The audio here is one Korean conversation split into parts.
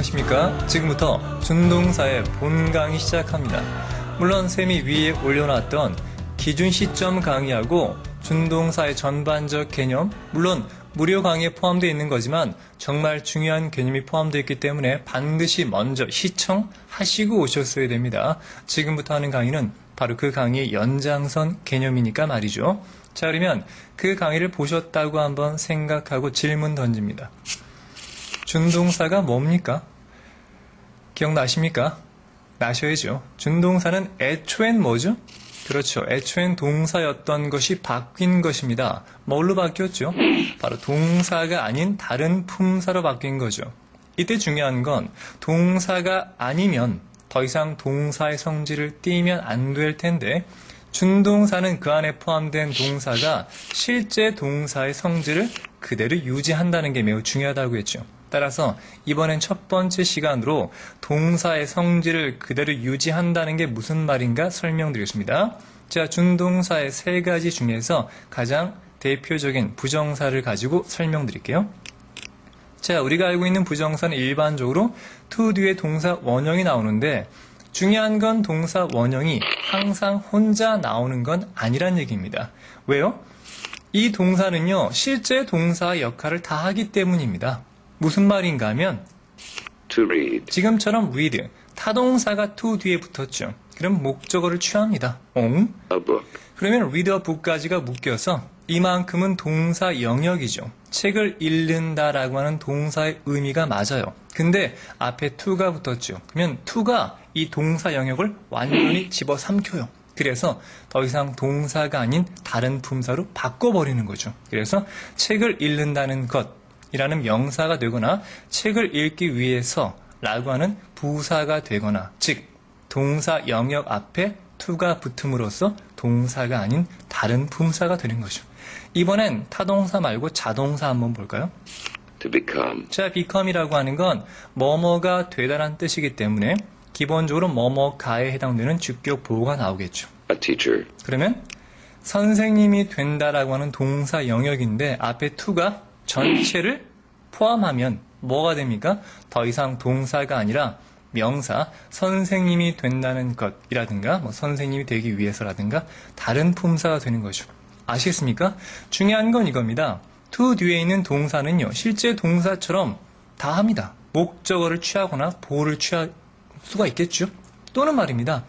안녕하십니까? 지금부터 준동사의 본강의 시작합니다. 물론 쌤이 위에 올려놨던 기준 시점 강의하고 준동사의 전반적 개념, 물론 무료 강의에 포함되어 있는 거지만 정말 중요한 개념이 포함되어 있기 때문에 반드시 먼저 시청하시고 오셨어야 됩니다. 지금부터 하는 강의는 바로 그 강의의 연장선 개념이니까 말이죠. 자, 그러면 그 강의를 보셨다고 한번 생각하고 질문 던집니다. 준동사가 뭡니까? 기억나십니까? 나셔야죠. 준동사는 애초엔 뭐죠? 그렇죠. 애초엔 동사였던 것이 바뀐 것입니다. 뭘로 바뀌었죠? 바로 동사가 아닌 다른 품사로 바뀐 거죠. 이때 중요한 건 동사가 아니면 더 이상 동사의 성질을 띠면 안 될 텐데 준동사는 그 안에 포함된 동사가 실제 동사의 성질을 그대로 유지한다는 게 매우 중요하다고 했죠. 따라서 이번엔 첫 번째 시간으로 동사의 성질을 그대로 유지한다는 게 무슨 말인가 설명드리겠습니다. 자, 준동사의 세 가지 중에서 가장 대표적인 부정사를 가지고 설명드릴게요. 자, 우리가 알고 있는 부정사는 일반적으로 to 뒤에 동사 원형이 나오는데 중요한 건 동사 원형이 항상 혼자 나오는 건 아니란 얘기입니다. 왜요? 이 동사는요, 실제 동사의 역할을 다 하기 때문입니다. 무슨 말인가 하면 To read. 지금처럼 read, 타동사가 to 뒤에 붙었죠. 그럼 목적어를 취합니다. A book. 그러면 read a book까지가 묶여서 이만큼은 동사 영역이죠. 책을 읽는다라고 하는 동사의 의미가 맞아요. 근데 앞에 to가 붙었죠. 그러면 to가 이 동사 영역을 완전히 집어삼켜요. 그래서 더 이상 동사가 아닌 다른 품사로 바꿔버리는 거죠. 그래서 책을 읽는다는 것이라는 명사가 되거나 책을 읽기 위해서 라고 하는 부사가 되거나 즉 동사 영역 앞에 to가 붙음으로써 동사가 아닌 다른 품사가 되는 거죠. 이번엔 타동사 말고 자동사 한번 볼까요? To become. 자, become이라고 하는 건 뭐뭐가 되다라는 뜻이기 때문에 기본적으로 뭐뭐가에 해당되는 주격 보호가 나오겠죠. A teacher. 그러면 선생님이 된다라고 하는 동사 영역인데 앞에 to가 전체를 포함하면 뭐가 됩니까? 더 이상 동사가 아니라 명사, 선생님이 된다는 것이라든가 뭐 선생님이 되기 위해서라든가 다른 품사가 되는 거죠. 아시겠습니까? 중요한 건 이겁니다. to 뒤에 있는 동사는요, 실제 동사처럼 다 합니다. 목적어를 취하거나 보호를 취할 수가 있겠죠? 또는 말입니다.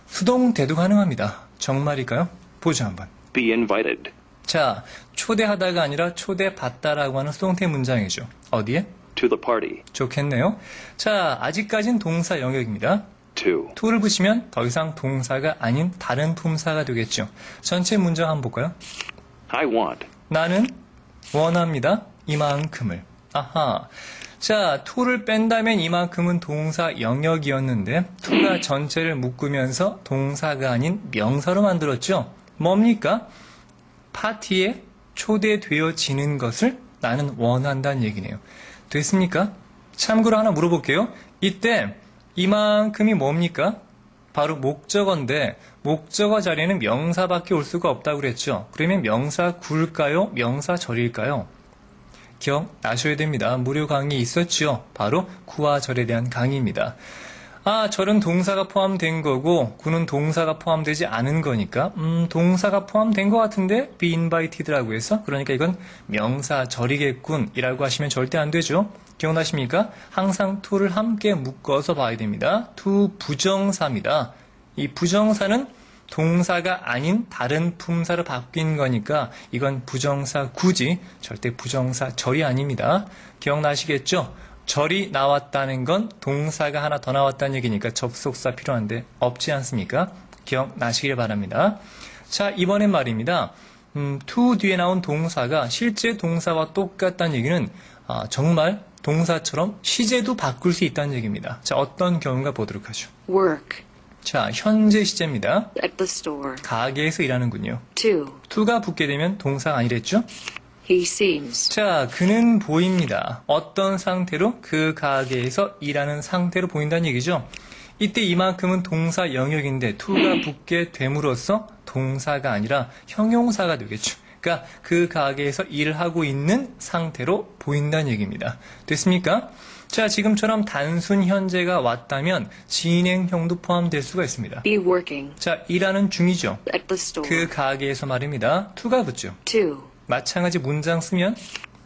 수동태도 가능합니다. 정말일까요? 보죠 한번. Be invited. 자, 초대하다가 아니라 초대받다라고 하는 수동태 문장이죠. 어디에? To the party. 좋겠네요. 자, 아직까진 동사 영역입니다. to를 붙이면 더 이상 동사가 아닌 다른 품사가 되겠죠. 전체 문장 한번 볼까요? I want. 나는 원합니다. 이만큼을. 아하. 자, to를 뺀다면 이만큼은 동사 영역이었는데 to가 전체를 묶으면서 동사가 아닌 명사로 만들었죠. 뭡니까? 파티에 초대되어지는 것을 나는 원한다는 얘기네요. 됐습니까? 참고로 하나 물어볼게요. 이때 이만큼이 뭡니까? 바로 목적어인데 목적어 자리에는 명사밖에 올 수가 없다고 그랬죠. 그러면 명사 구일까요? 명사 절일까요? 기억나셔야 됩니다. 무료 강의 있었죠. 바로 구와 절에 대한 강의입니다. 아, 절은 동사가 포함된 거고 구는 동사가 포함되지 않은 거니까 동사가 포함된 것 같은데 be invited라고 해서 그러니까 이건 명사 절이겠군 이라고 하시면 절대 안 되죠. 기억나십니까? 항상 to를 함께 묶어서 봐야 됩니다. to 부정사입니다. 이 부정사는 동사가 아닌 다른 품사로 바뀐 거니까 이건 부정사 구지 절대 부정사 절이 아닙니다. 기억나시겠죠? 절이 나왔다는 건 동사가 하나 더 나왔다는 얘기니까 접속사 필요한데 없지 않습니까? 기억나시길 바랍니다. 자, 이번엔 말입니다. to 뒤에 나온 동사가 실제 동사와 똑같다는 얘기는 정말 동사처럼 시제도 바꿀 수 있다는 얘기입니다. 자, 어떤 경우가 보도록 하죠. Work. 자, 현재 시제입니다. At the store. 가게에서 일하는군요. To. to가 붙게 되면 동사가 아니랬죠? He seems. 자, 그는 보입니다. 어떤 상태로? 그 가게에서 일하는 상태로 보인다는 얘기죠. 이때 이만큼은 동사 영역인데 to가 붙게 됨으로써 동사가 아니라 형용사가 되겠죠. 그러니까 그 가게에서 일을 하고 있는 상태로 보인다는 얘기입니다. 됐습니까? 자, 지금처럼 단순 현재가 왔다면 진행형도 포함될 수가 있습니다. Be working. 자, 일하는 중이죠. At the store. 그 가게에서 말입니다. to가 붙죠. Two. 마찬가지 문장 쓰면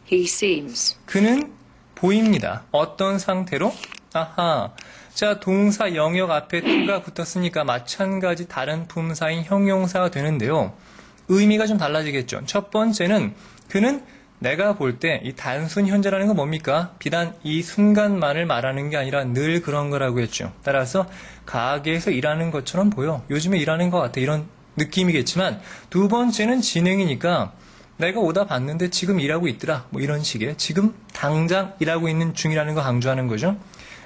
He seems. 그는 보입니다. 어떤 상태로? 아하. 자, 동사 영역 앞에 to가 붙었으니까 마찬가지 다른 품사인 형용사가 되는데요. 의미가 좀 달라지겠죠. 첫 번째는 그는 내가 볼 때 이 단순 현재라는 건 뭡니까? 비단 이 순간만을 말하는 게 아니라 늘 그런 거라고 했죠. 따라서 가게에서 일하는 것처럼 보여. 요즘에 일하는 것 같아. 이런 느낌이겠지만 두 번째는 진행이니까 내가 오다 봤는데 지금 일하고 있더라. 뭐 이런 식의 지금 당장 일하고 있는 중이라는 거 강조하는 거죠.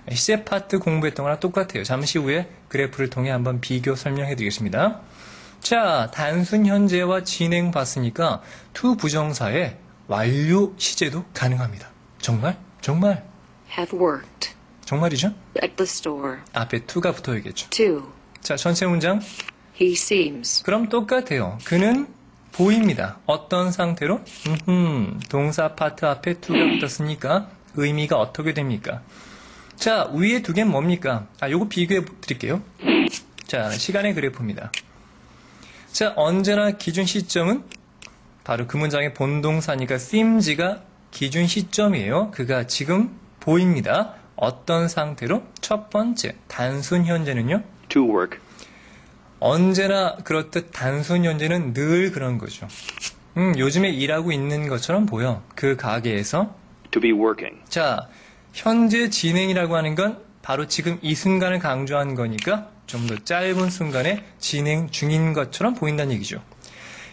시제 파트 공부했던 거랑 똑같아요. 잠시 후에 그래프를 통해 한번 비교 설명해 드리겠습니다. 자, 단순 현재와 진행 봤으니까 to 부정사에 완료 시제도 가능합니다. 정말? 정말? Have worked. 정말이죠? At the store. 앞에 to가 붙어야겠죠. Two. 자, 전체 문장. He seems. 그럼 똑같아요. 그는 보입니다. 어떤 상태로? 동사 파트 앞에 to가 붙었으니까 의미가 어떻게 됩니까? 자, 위에 두 개는 뭡니까? 요거 비교해 드릴게요. 자, 시간의 그래프입니다. 자, 언제나 기준 시점은 바로 그 문장의 본동사니까 seems가 기준 시점이에요. 그가 지금 보입니다. 어떤 상태로? 첫 번째, 단순 현재는요. To work. 언제나 그렇듯 단순 현재는 늘 그런 거죠. 요즘에 일하고 있는 것처럼 보여. 그 가게에서. To be working. 자, 현재 진행이라고 하는 건 바로 지금 이 순간을 강조한 거니까 좀 더 짧은 순간에 진행 중인 것처럼 보인다는 얘기죠.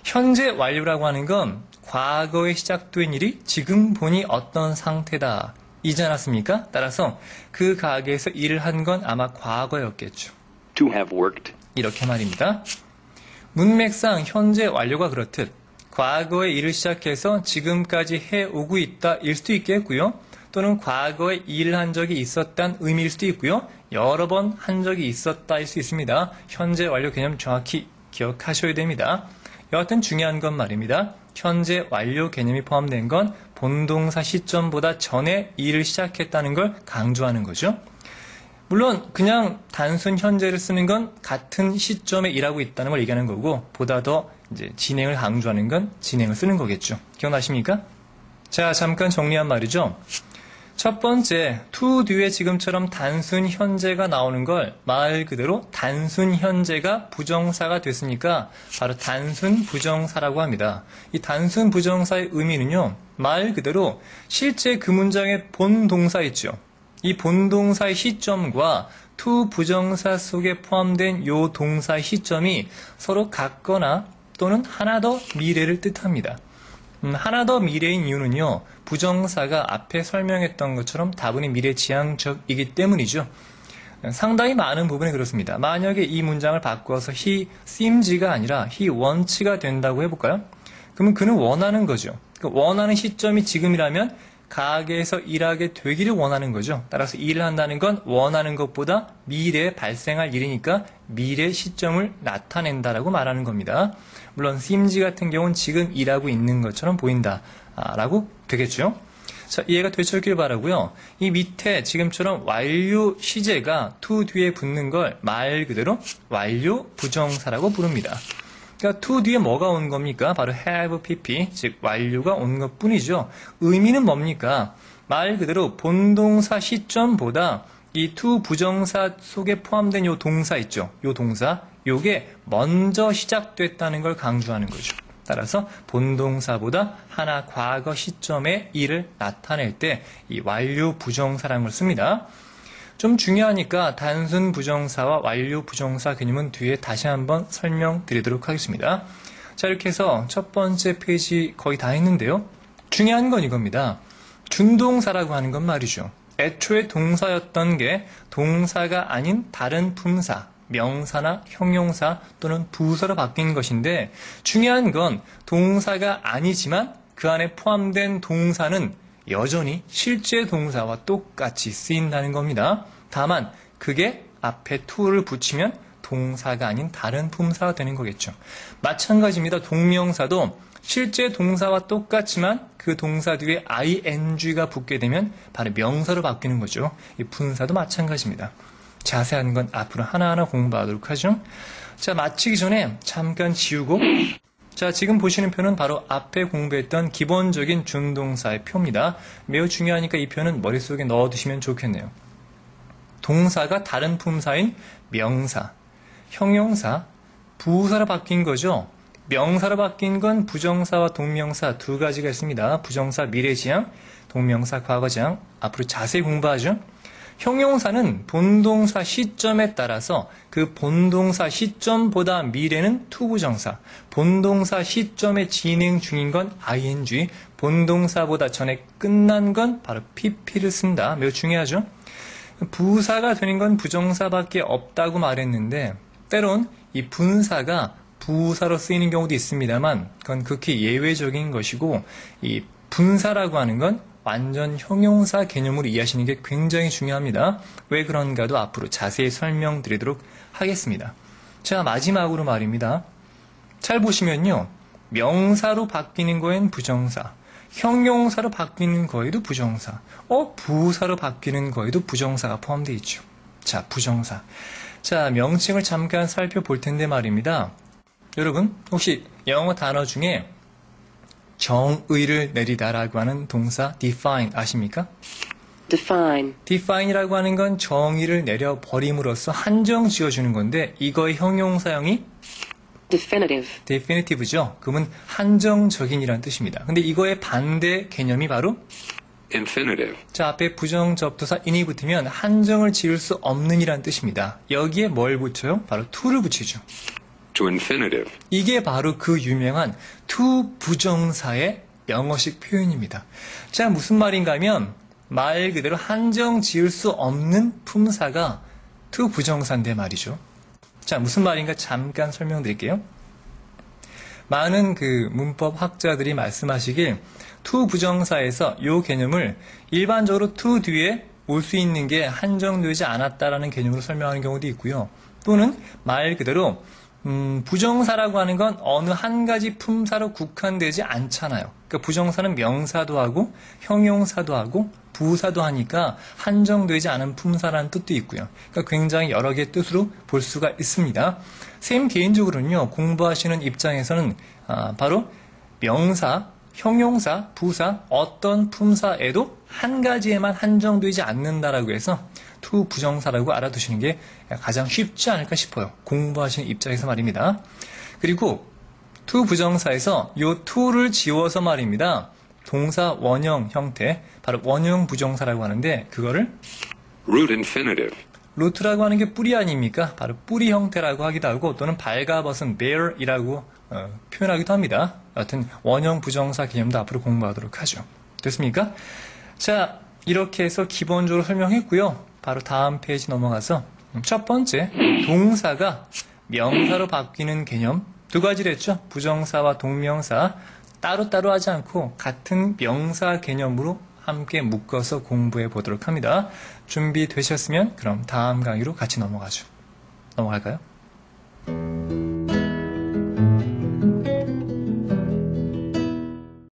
현재 완료라고 하는 건 과거에 시작된 일이 지금 보니 어떤 상태다. 이지 않았습니까? 따라서 그 가게에서 일을 한 건 아마 과거였겠죠. To have worked. 이렇게 말입니다. 문맥상 현재 완료가 그렇듯 과거에 일을 시작해서 지금까지 해오고 있다 일 수도 있겠고요. 또는 과거에 일을 한 적이 있었다는 의미일 수도 있고요. 여러 번 한 적이 있었다일 수 있습니다. 현재 완료 개념 정확히 기억하셔야 됩니다. 여하튼 중요한 건 말입니다. 현재 완료 개념이 포함된 건 본동사 시점보다 전에 일을 시작했다는 걸 강조하는 거죠. 물론 그냥 단순 현재를 쓰는 건 같은 시점에 일하고 있다는 걸 얘기하는 거고 보다 더 이제 진행을 강조하는 건 진행을 쓰는 거겠죠. 기억나십니까? 자, 잠깐 정리한 말이죠. 첫 번째, to 뒤에 지금처럼 단순 현재가 나오는 걸 말 그대로 단순 현재가 부정사가 됐으니까 바로 단순 부정사라고 합니다. 이 단순 부정사의 의미는요, 말 그대로 실제 그 문장의 본동사 있죠. 이 본동사의 시점과 to 부정사 속에 포함된 요 동사의 시점이 서로 같거나 또는 하나 더 미래를 뜻합니다. 하나 더 미래인 이유는요, 부정사가 앞에 설명했던 것처럼 다분히 미래지향적이기 때문이죠. 상당히 많은 부분이 그렇습니다. 만약에 이 문장을 바꿔서 he seems가 아니라 he wants가 된다고 해볼까요? 그러면 그는 원하는 거죠. 원하는 시점이 지금이라면 가게에서 일하게 되기를 원하는 거죠. 따라서 일을 한다는 건 원하는 것보다 미래에 발생할 일이니까 미래 시점을 나타낸다라고 말하는 겁니다. 물론 seems 같은 경우는 지금 일하고 있는 것처럼 보인다라고 되겠죠. 자, 이해가 되셨길 바라고요. 이 밑에 지금처럼 완료 시제가 to 뒤에 붙는 걸 말 그대로 완료 부정사라고 부릅니다. 그러니까 to 뒤에 뭐가 온 겁니까? 바로 have pp, 즉 완료가 온 것뿐이죠. 의미는 뭡니까? 말 그대로 본동사 시점보다 이 to 부정사 속에 포함된 요 동사 있죠. 요 동사, 요게 먼저 시작됐다는 걸 강조하는 거죠. 따라서 본동사보다 하나 과거 시점의 일을 나타낼 때 이 완료 부정사라는 걸 씁니다. 좀 중요하니까 단순 부정사와 완료 부정사 개념은 뒤에 다시 한번 설명드리도록 하겠습니다. 자, 이렇게 해서 첫 번째 페이지 거의 다 했는데요. 중요한 건 이겁니다. 준동사라고 하는 건 말이죠. 애초에 동사였던 게 동사가 아닌 다른 품사, 명사나 형용사 또는 부사로 바뀐 것인데 중요한 건 동사가 아니지만 그 안에 포함된 동사는 여전히 실제 동사와 똑같이 쓰인다는 겁니다. 다만 그게 앞에 to를 붙이면 동사가 아닌 다른 품사가 되는 거겠죠. 마찬가지입니다. 동명사도 실제 동사와 똑같지만 그 동사 뒤에 ing가 붙게 되면 바로 명사로 바뀌는 거죠. 이 분사도 마찬가지입니다. 자세한 건 앞으로 하나하나 공부하도록 하죠. 자, 마치기 전에 잠깐 지우고, 자, 지금 보시는 표는 바로 앞에 공부했던 기본적인 준동사의 표입니다. 매우 중요하니까 이 표는 머릿속에 넣어두시면 좋겠네요. 동사가 다른 품사인 명사, 형용사, 부사로 바뀐 거죠. 명사로 바뀐 건 부정사와 동명사 두 가지가 있습니다. 부정사 미래지향, 동명사 과거지향. 앞으로 자세히 공부하죠. 형용사는 본동사 시점에 따라서 그 본동사 시점보다 미래는 투부정사, 본동사 시점에 진행 중인 건 ing, 본동사보다 전에 끝난 건 바로 pp를 쓴다. 매우 중요하죠. 부사가 되는 건 부정사밖에 없다고 말했는데 때론 이 분사가 부사로 쓰이는 경우도 있습니다만 그건 극히 예외적인 것이고 이 분사라고 하는 건 완전 형용사 개념으로 이해하시는 게 굉장히 중요합니다. 왜 그런가도 앞으로 자세히 설명드리도록 하겠습니다. 자, 마지막으로 말입니다. 잘 보시면요. 명사로 바뀌는 거엔 부정사, 형용사로 바뀌는 거에도 부정사, 부사로 바뀌는 거에도 부정사가 포함되어 있죠. 자, 부정사. 자, 명칭을 잠깐 살펴볼 텐데 말입니다. 여러분, 혹시 영어 단어 중에 정의를 내리다라고 하는 동사 define 아십니까? define, define이라고 하는 건 정의를 내려버림으로써 한정 지어주는 건데 이거의 형용사형이 definitive, definitive죠. 그러면 한정적인이라는 뜻입니다. 근데 이거의 반대 개념이 바로 infinitive, 자, 앞에 부정접두사 in이 붙으면 한정을 지을 수 없는 이라는 뜻입니다. 여기에 뭘 붙여요? 바로 to를 붙이죠. to infinitive, 이게 바로 그 유명한 to 부정사의 영어식 표현입니다. 자, 무슨 말인가 하면 말 그대로 한정 지을 수 없는 품사가 to 부정사인데 말이죠. 자, 무슨 말인가 잠깐 설명드릴게요. 많은 그 문법 학자들이 말씀하시길 to 부정사에서 이 개념을 일반적으로 to 뒤에 올 수 있는 게 한정되지 않았다라는 개념으로 설명하는 경우도 있고요. 또는 말 그대로 부정사라고 하는 건 어느 한 가지 품사로 국한되지 않잖아요. 그러니까 부정사는 명사도 하고 형용사도 하고 부사도 하니까 한정되지 않은 품사라는 뜻도 있고요. 그러니까 굉장히 여러 개의 뜻으로 볼 수가 있습니다. 쌤 개인적으로는요, 공부하시는 입장에서는 바로 명사, 형용사, 부사, 어떤 품사에도 한 가지에만 한정되지 않는다라고 해서 to 부정사라고 알아두시는 게 가장 쉽지 않을까 싶어요. 공부하시는 입장에서 말입니다. 그리고 to 부정사에서 이 to를 지워서 말입니다. 동사 원형 형태, 바로 원형 부정사라고 하는데 그거를 root infinitive, 루트라고 하는 게 뿌리 아닙니까? 바로 뿌리 형태라고 하기도 하고 또는 발가벗은 bear이라고 표현하기도 합니다. 여하튼 원형 부정사 개념도 앞으로 공부하도록 하죠. 됐습니까? 자, 이렇게 해서 기본적으로 설명했고요. 바로 다음 페이지 넘어가서 첫 번째, 동사가 명사로 바뀌는 개념 두 가지를 했죠. 부정사와 동명사 따로따로 하지 않고 같은 명사 개념으로 함께 묶어서 공부해 보도록 합니다. 준비되셨으면 그럼 다음 강의로 같이 넘어갈까요?